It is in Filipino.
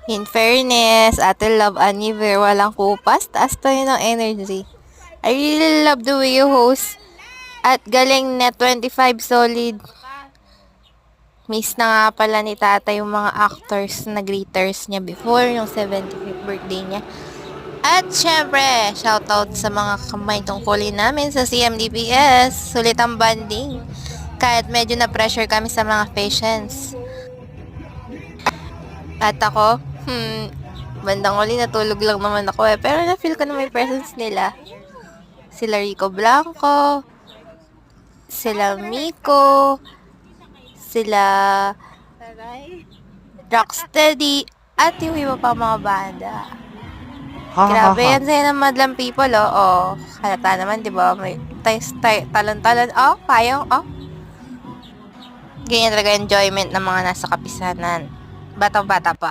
In fairness, Ate Love Aniver, walang kupas, taas tayo ng energy. I really love the way you host. At galing net 25 solid. Miss na nga pala ni Tata yung mga actors na greeters niya before yung 75th birthday niya. At syempre, shoutout sa mga kamay tungkulin namin sa CMDPS. Sulit ang banding. Kahit medyo na-pressure kami sa mga patients. At ako, bandang uli natulog lang naman ako pero na-feel ko na may presence nila. Sila Rico Blanco, sila Miko, sila Rocksteady, at yung iba pa mga banda. Grabe yan sa'yo ng madlang people, oh. Oh, halata naman, di ba? May talon-talon, oh, payong, oh. Ganyan talaga enjoyment ng mga nasa kapisanan. Batang-bata pa.